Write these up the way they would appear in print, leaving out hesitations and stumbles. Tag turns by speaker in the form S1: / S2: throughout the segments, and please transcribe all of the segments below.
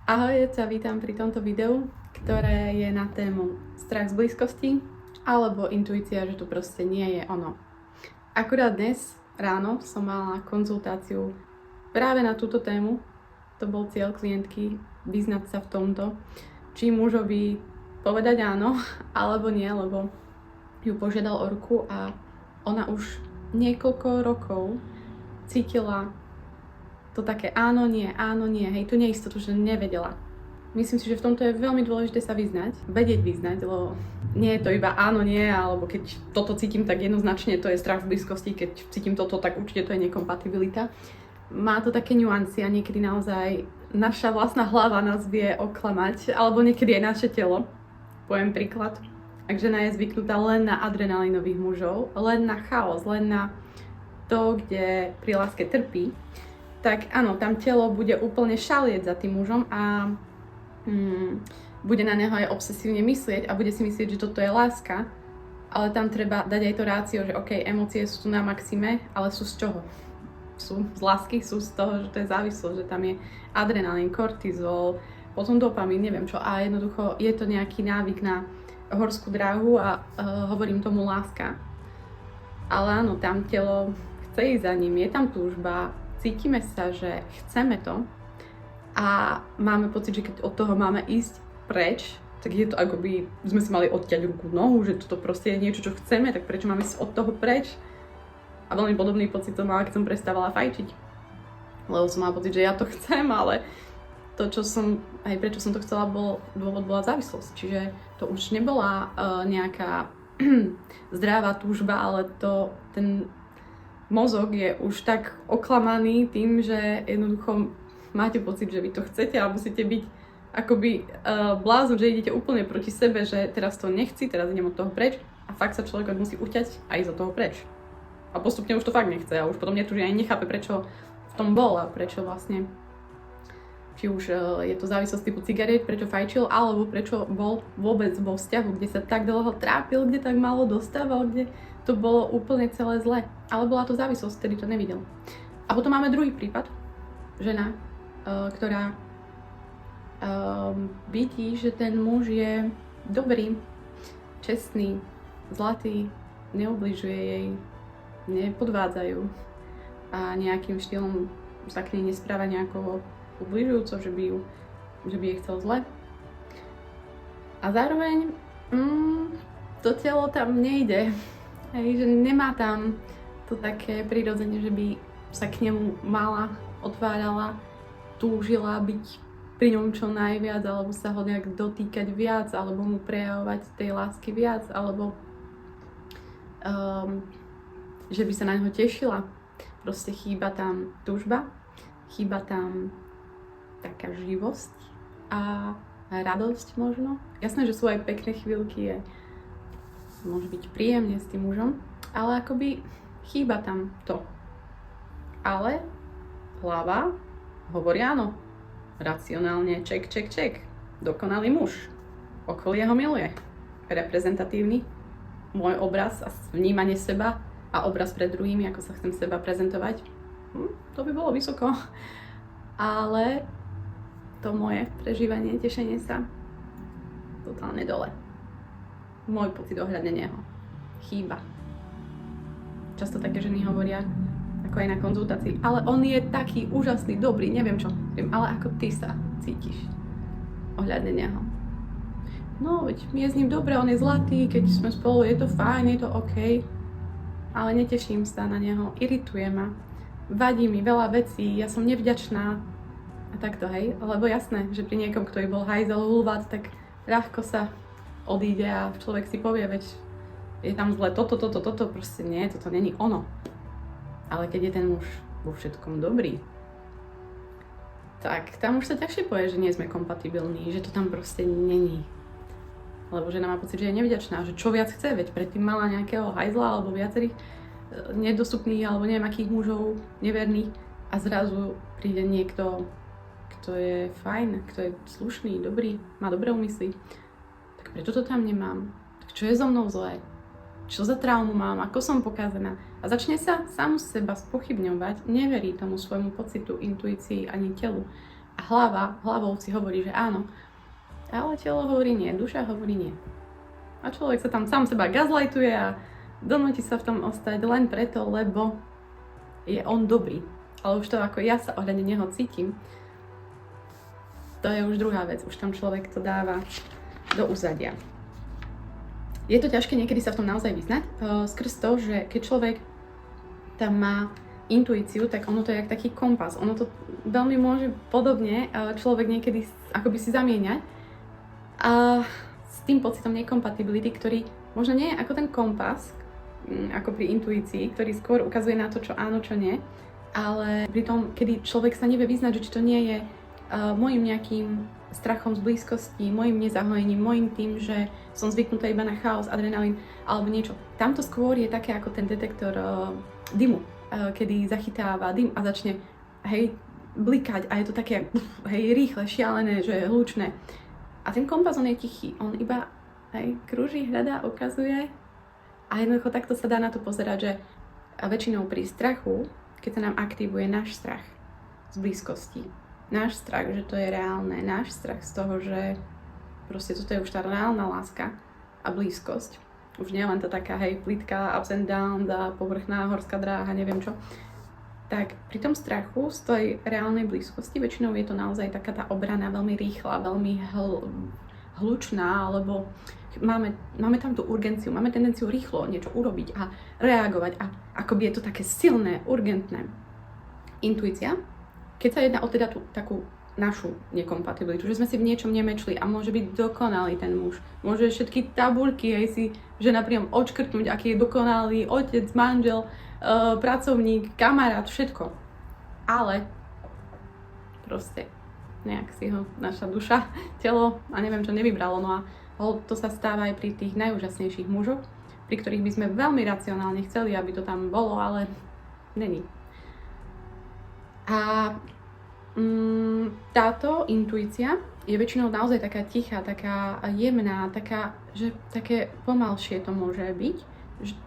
S1: Ahoj, ja ťa vítam pri tomto videu, ktoré je na tému strach z blízkosti alebo intuícia, že to proste nie je ono. Akurát dnes ráno som mala konzultáciu práve na túto tému. To bol cieľ klientky, vyznať sa v tomto, či mužovi povedať áno alebo nie, lebo ju požiadal o ruku a ona už niekoľko rokov cítila to také áno, nie, hej, tú neistotu, že nevedela. Myslím si, že v tomto je veľmi dôležité sa vyznať, vedieť vyznať, lebo nie je to iba áno, nie, alebo keď toto cítim, tak jednoznačne to je strach v blízkosti, keď cítim toto, tak určite to je nekompatibilita. Má to také nuancy a niekedy naozaj naša vlastná hlava nás vie oklamať, alebo niekedy aj naše telo. Poviem príklad. Ak žena je zvyknutá len na adrenalinových mužov, len na chaos, len na to, kde pri láske trpí, tak áno, tam telo bude úplne šalieť za tým mužom a bude na neho aj obsesívne myslieť a bude si myslieť, že toto je láska, ale tam treba dať aj to rácio, že OK, emócie sú tu na maxime, ale sú z čoho? Sú z lásky, sú z toho, že to je závislosť, že tam je adrenalín, kortizol, potom dopamín, neviem čo, a jednoducho je to nejaký návyk na horskú dráhu a hovorím tomu láska. Ale áno, tam telo chce ísť za ním, je tam túžba, cítime sa, že chceme to a máme pocit, že keď od toho máme ísť preč, tak je to ako by sme si mali odťať ruku, nohu, že toto proste je niečo, čo chceme, tak prečo máme ísť od toho preč? A veľmi podobný pocit som mala, keď som prestávala fajčiť. Lebo som mala pocit, že ja to chcem, ale to, čo som, aj prečo som to chcela, dôvod bola závislosť. Čiže to už nebola nejaká zdravá túžba, ale ten mozog je už tak oklamaný tým, že jednoducho máte pocit, že vy to chcete a musíte byť akoby blázon, že idete úplne proti sebe, že teraz to nechci, teraz idem od toho preč a fakt sa človek musí uťať a ísť od toho preč. A postupne už to fakt nechce a už potom netúži ani nechápe, prečo v tom bol a prečo vlastne, či už je to závislosť typu cigariet, prečo fajčil, alebo prečo bol vôbec vo vzťahu, kde sa tak dlho trápil, kde tak málo dostával, kde to bolo úplne celé zle. Ale bola to závislosť, ktorý to nevidel. A potom máme druhý prípad. Žena, ktorá vidí, že ten muž je dobrý, čestný, zlatý, neubližuje jej, nepodvádzajú a nejakým štýlom sa k nej nespráva nejako ubližujúco, že by jej chcel zle. A zároveň to telo tam nejde. Hej, že nemá tam to také prirodzenie, že by sa k nemu mala, otvárala, túžila byť pri ňom čo najviac, alebo sa ho nejak dotýkať viac, alebo mu prejavovať tej lásky viac, alebo že by sa na neho tešila. Proste chýba tam túžba, chýba tam taká živosť a radosť možno. Jasné, že sú aj pekné chvíľky, môže byť príjemne s tým mužom, ale akoby chýba tam to. Ale hlava hovorí áno. Racionálne ček. Dokonalý muž. Okolie ho miluje. Reprezentatívny. Môj obraz a vnímanie seba a obraz pred druhými, ako sa chcem seba prezentovať. To by bolo vysoko. Ale to moje prežívanie, tešenie sa totálne dole. Môj pocit ohľadne neho chýba. Často také ženy hovoria, ako aj na konzultácii, ale on je taký úžasný, dobrý, neviem čo. Ale ako ty sa cítiš ohľadne neho? No, veď mi je s ním dobre, on je zlatý, keď sme spolu, je to fajn, je to OK, ale neteším sa na neho, irituje ma, vadí mi veľa vecí, ja som nevďačná a takto, hej, lebo jasné, že pri niekom, kto bol hajzel, hulvát, tak ľahko sa odíde a človek si povie, veď je tam zle toto, proste nie, toto není ono. Ale keď je ten muž vo všetkom dobrý, tak tam už sa ťažšie povie, že nie sme kompatibilní, že to tam proste není. Lebo žena má pocit, že je nevďačná, že čo viac chce, veď predtým mala nejakého hajzla alebo viacerých nedostupných alebo neviem akých mužov neverných a zrazu príde niekto, kto je fajn, kto je slušný, dobrý, má dobré úmysly. Prečo to tam nemám? Tak čo je so mnou zlé? Čo za traumu mám? Ako som pokazená? A začne sa samu seba spochybňovať, neverí tomu svojmu pocitu, intuícii ani telu. A hlavou si hovorí, že áno. Ale telo hovorí nie, duša hovorí nie. A človek sa tam sám seba gaslightuje a donúti sa v tom ostať len preto, lebo je on dobrý. Ale už to, ako ja sa ohľadne neho cítim, to je už druhá vec. Už tam človek to dáva do úzadia. Je to ťažké niekedy sa v tom naozaj vyznať, skrz to, že keď človek tam má intuíciu, tak ono to je jak taký kompas. Ono to veľmi môže podobne človek niekedy akoby si zamieňať. A s tým pocitom nekompatibility, ktorý možno nie je ako ten kompas, ako pri intuícii, ktorý skôr ukazuje na to, čo áno, čo nie, ale pri tom, kedy človek sa nevie vyznať, že či to nie je môjim nejakým strachom z blízkosti, môjim nezahojením, môjim tým, že som zvyknutá iba na chaos, adrenalín alebo niečo. Tamto skôr je také ako ten detektor dymu, kedy zachytáva dym a začne blikať a je to také rýchle, šialené, že je hlučné. A ten kompas, on je tichý, on iba krúži, hľadá, ukazuje a jednoducho takto sa dá na to pozerať, že väčšinou pri strachu, keď sa nám aktivuje náš strach z blízkosti, náš strach, že to je reálne, náš strach z toho, že proste toto je už tá reálna láska a blízkosť, už nie len to taká plitká, ups and downs a povrchná horská dráha, neviem čo, tak pri tom strachu z tej reálnej blízkosti väčšinou je to naozaj taká tá obrana veľmi rýchla, veľmi hlučná, alebo máme tam tú urgenciu, máme tendenciu rýchlo niečo urobiť a reagovať a akoby je to také silné, urgentné. Intuícia, keď sa jedná o teda tú takú našu nekompatibilitu, že sme si v niečom nemečli a môže byť dokonalý ten muž, môže všetky tabuľky si žena priam odškrtnúť, aký je dokonalý otec, manžel, pracovník, kamarát, všetko. Ale proste nejak si ho naša duša, telo a neviem čo nevybralo. No a to sa stáva aj pri tých najúžasnejších mužoch, pri ktorých by sme veľmi racionálne chceli, aby to tam bolo, ale není. A táto intuícia je väčšinou naozaj taká tichá, taká jemná, taká, že také pomalšie to môže byť.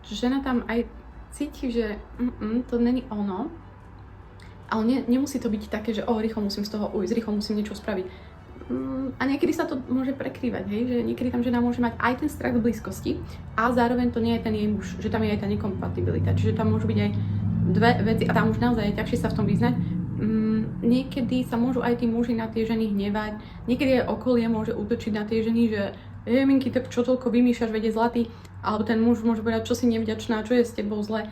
S1: Žena tam aj cíti, že to není ono, ale nemusí to byť také, že rýchlo musím z toho ujsť, rýchlo musím niečo spraviť. A niekedy sa to môže prekrývať, že niekedy tam žena môže mať aj ten strach z blízkosti a zároveň to nie je ten jej muž, že tam je aj tá nekompatibilita, čiže tam môžu byť aj dve veci a tam už naozaj je ťažšie sa v tom vyznať. Niekedy sa môžu aj tí muži na tie ženy hnevať, niekedy aj okolie môže útočiť na tie ženy, že Minky, tak čo toľko vymýšľaš, veď je zlatý, alebo ten muž môže povedať, čo si nevďačná, čo je s tebou zle.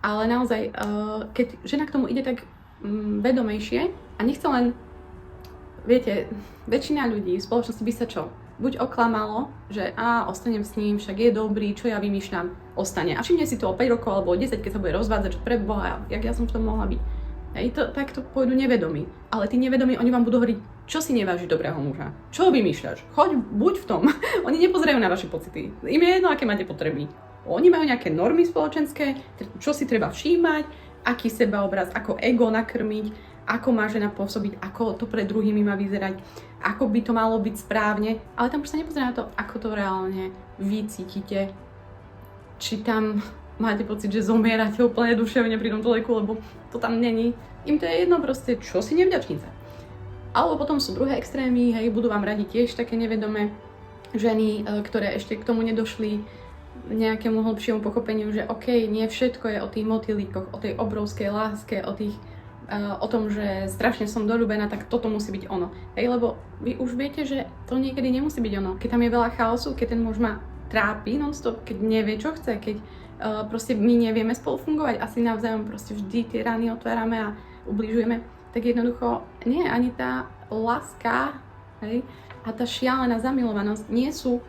S1: Ale naozaj, keď žena k tomu ide tak vedomejšie a nechce len, viete, väčšina ľudí v spoločnosti by sa čo? Buď oklamalo, že ostanem s ním, však je dobrý, čo ja vymýšľam, ostane. A všimne si to o 5 rokov alebo o 10, keď sa bude rozvádzať, pre Boha, jak ja som v tom mohla byť. Takto pôjdu nevedomí. Ale tí nevedomí, oni vám budú hovoriť, čo si nevážiš dobrého muža? Čo vymýšľaš? Choď, buď v tom. Oni nepozerajú na vaše pocity. Im je jedno, aké máte potreby. Oni majú nejaké normy spoločenské, čo si treba všímať, aký sebaobraz, ako ego nakrmiť, ako má žena pôsobiť, ako to pre druhými má vyzerať, ako by to malo byť správne. Ale tam už sa nepozerá na to, ako to reálne vy cítite. Či tam máte pocit, že zomierate úplne duševne pri tomto leku, lebo to tam není. Im to je jedno proste, čo si nevďačnica. Alebo potom sú druhé extrémy, budú vám radiť tiež také nevedomé ženy, ktoré ešte k tomu nedošli nejakému hlbšiemu pochopeniu, že nie všetko je o tých motýlikoch, o tej obrovskej láske, o tom, že strašne som doľúbená, tak toto musí byť ono. Lebo vy už viete, že to niekedy nemusí byť ono. Keď tam je veľa chaosu, keď ten muž ma trápi non-stop, keď nevie, čo chce, keď proste my nevieme spolu fungovať, asi navzájom proste vždy tie rany otvárame a ubližujeme, tak jednoducho nie, ani tá láska a tá šialená zamilovanosť nie sú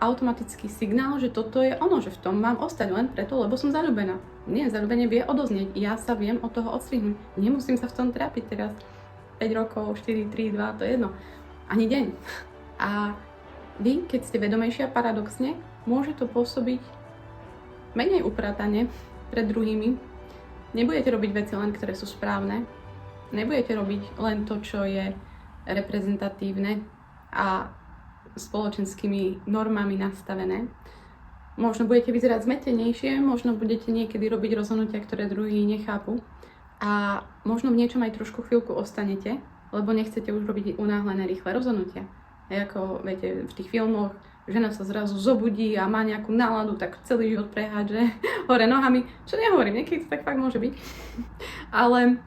S1: automatický signál, že toto je ono, že v tom mám ostať len preto, lebo som zaľúbená. Nie, zaľúbenie vie odoznieť, ja sa viem od toho odstrihnúť, nemusím sa v tom trápiť teraz 5 rokov, 4, 3, 2, to je jedno, ani deň. A vy, keď ste vedomejšia, paradoxne, môže to pôsobiť menej upratane pred druhými. Nebudete robiť veci len, ktoré sú správne. Nebudete robiť len to, čo je reprezentatívne a spoločenskými normami nastavené. Možno budete vyzerať zmetenejšie, možno budete niekedy robiť rozhodnutia, ktoré druhí nechápu. A možno v niečom aj trošku chvíľku ostanete, lebo nechcete už robiť unáhlené rýchle rozhodnutia. A ako viete, v tých filmoch žena sa zrazu zobudí a má nejakú náladu, tak celý život prehádže hore nohami, čo nehovorím, niekedy to tak fakt môže byť. Ale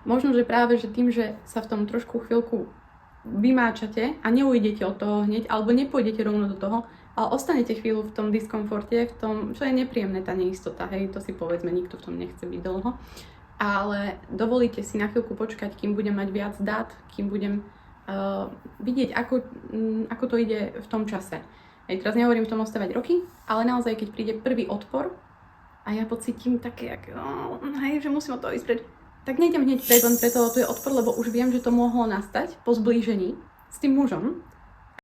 S1: možno, že práve že tým, že sa v tom trošku chvíľku vymáčate a neujdete od toho hneď, alebo nepôjdete rovno do toho, ale ostanete chvíľu v tom diskomforte, v tom, čo je nepríjemné, tá neistota, hej, to si povedzme, nikto v tom nechce byť dlho, ale dovolíte si na chvíľku počkať, kým budem mať viac dát, kým budem vidieť, ako to ide v tom čase. Hej, teraz nehovorím v tom ostávať roky, ale naozaj, keď príde prvý odpor a ja pocítim také, hej, že musím od toho ísť preč, tak nejdem hneď preč, len preto, to je odpor, lebo už viem, že to mohlo nastať po zblížení s tým mužom,